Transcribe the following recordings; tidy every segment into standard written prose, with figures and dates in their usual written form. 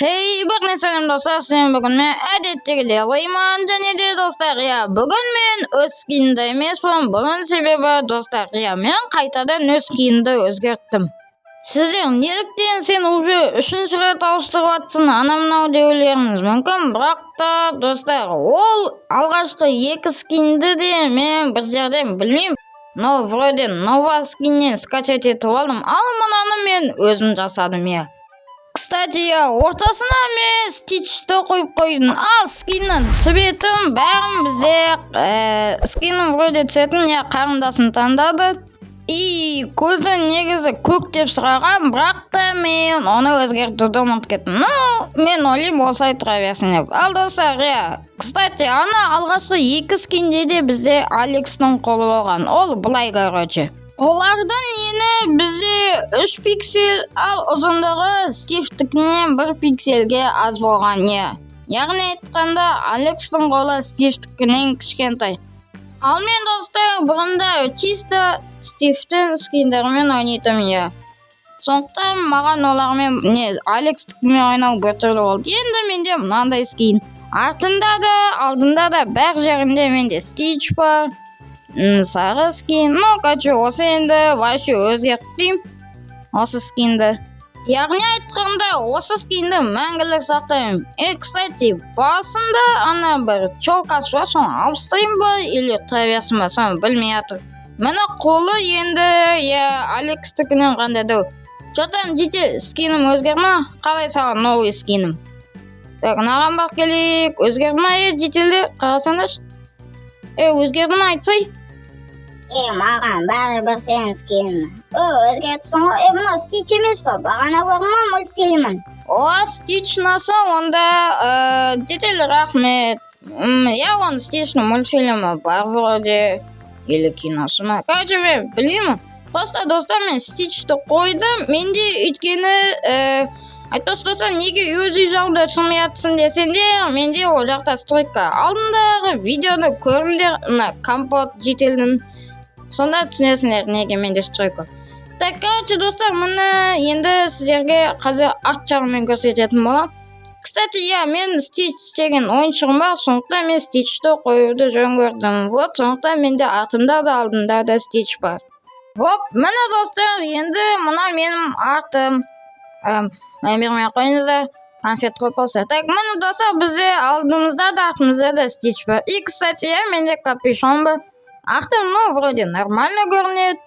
Bir neselim dostlar, sizin bugün men adetdegidek Leyman jane de dostlar bugün men öz kiyimde emasman. Bunun sebebi dostlar men qaytadan öz kiyimdi özgerttim. Sizler nelikten sen уже 3-nji ret alıştırıp atsın anamnau debleriniz mümkün, biroq da dostlar ol algaçkı 2 skinди de men bir жерден bilmeyim. No, вроде Nova skinni skачать etip aldım. Al munаны men özüm jasadım ya. Kstати, ortasına men Stitch'te koyup koydum. Al skinnin цветin bärin bize skinnin вроде цветin ya karındasını tanıdadı. Көзі негізі көк деп сұраған, бірақ та мен оны өзгертуді ұмытып кеттім. Мен ойлаймын осылай тұра берсін деп. Ал достар, кстати, ана алғашқы 2 скинде де бізде Алекс'тің қолы болған. Ол былай короче. Олардан ені бізде 3 пиксель, ал ұзындығы Стивтікінен 1 пиксельге аз болған. Яғни айтқанда Алекс'тің қолы Стивтікінен кішкентай. Ал мен достар бұрында чисто Стивтің скиндерімен ойнайтым Сондықтан маған олармен Алекстікмен ойнау біртүрлі болды. Енді менде мынандай скин. Артында да, алдында да бәр жерінде менде Стич бар. Сары скин. Короче, осы енді вообще өзгертпеймін. Осы скинді. Яғни айтқанда осы скинді мәңгілік сақтаймын. Кстати, басында ана бір чолкасы бар, соны алып тастаймын ба, или тұра берсін ба, соны білмей жатыр. Мына қолы енді Алекстікінен қандай дау. Жотам жете скинім өзгерма, қалай саған новый скинім. Так, наған бақ келейік, өзгерма жетелді, қарасаңдашы. Өзгерді ма айтсай? Маған бәрі бір сен скин. Өзгертісің ғой, мұна Стич емес па? Бағана көрдің ма мультфильмін? Стич наса, онда жетелі рахмет. Он Стичның мультфильмі бар вроде. Или киносы ма? Короче, мен білмеймін. Просто достар, мен Стичті қойдым. Менде өйткені айтпаса неге өз үй жағында түсірмей жатсың десеңдер, менде ол жақта стройка. Алдындағы видеоны көріңдер, компот жетелдің. Сонда түсінесіңдер неге менде стройка. Так, короче, достар, мұны енді сіздерге қазір арт жағымен көрсететін болам. Кстати, мен Стич деген ойыншығым бар, сондықтан мен Стичті қоюды жөн көрдім. Сондықтан менде артымда да алдымда да Стич бар. Міне достар, енді мына менің артым. Бермей қойыңыздар, конфет қойып болса. Так, міне достар, бізде алдымызда да артымызда да Стич бар. Кстати, менде капюшон бар. Артым, вроде нормально көрінеді.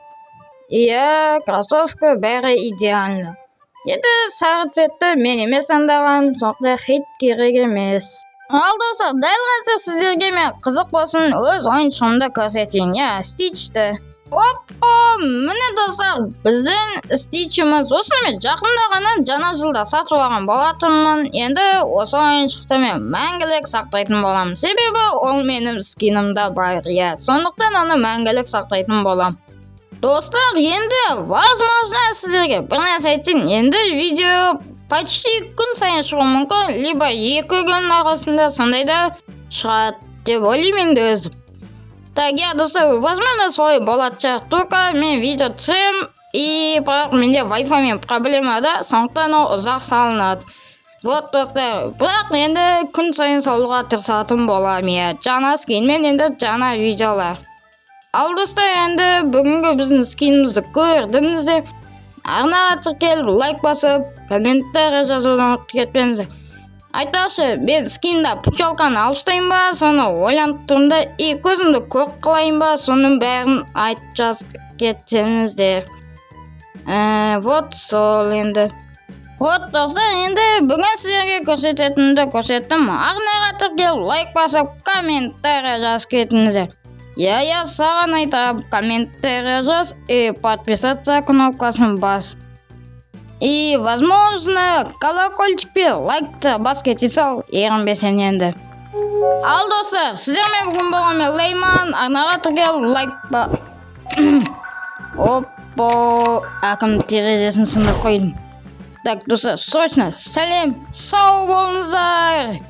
Кроссовка бәрі идеально. Енді сары цветті мен емес таңдаған, сондықтан хит керек емес. Ал достар, дәл қазір сіздерге мен қызық болсын өз ойыншығымды көрсетейін, Стичті. Міне достар, біздің Стичіміз осыны мен жақында ғана жаңа жылда сатып алған болатынмын. Енді осы ойыншықты мен мәңгілік сақтайтын болам. Себебі ол менің скинімде бар, сондықтан оны мәңгілік сақтайтын болам. Достар, енді возможно сіздерге бір нәрсе айтайын. Енді видео почти күн сайын шығуы мүмкін, либо 2 күн арасында сондайда шығады деп ойлаймын енді өзім. Так, достар, возможно солай болады шығар. Только мен видео түсірем, бірақ менде Wi-Fi мен проблема да, сондықтан ол ұзақ салынады. Достар, бірақ енді күн сайын салуға тырысатын болам. Жаңа скинмен енді жаңа видеолар. Ал достар, енді бүгінгі біздің скинімізді көрдіңіздер. Арнаға тіркеліп, лайк басып, комментария жазудан ұмытып кетпеңіздер. Айтпақшы, мен скинімді пучалканы алып тастайын ба, соны ойланып тұрмын да, көзімді көк қылайын ба, соның бәрін айтып жазып кетсеңіздер. Сол енді. Достар, енді бүгін сіздерге көрсететінді көрсеттім. Арнаға тіркеліп, лайк басып, комментария жазып кетіңіздер. Саған айтам, комментария жаз и подписаться кнопкасын бас. И, возможно, колокольчикпен лайкты бас кете сал, ерінбесен енді. Ал достар, сіздермен бүгін болған мен Лейман, арнаға тіркеліп лайк ба... Әкім терезесін сындырып қойдым. Так, достар, срочно, сәлем, сау болыңыздар!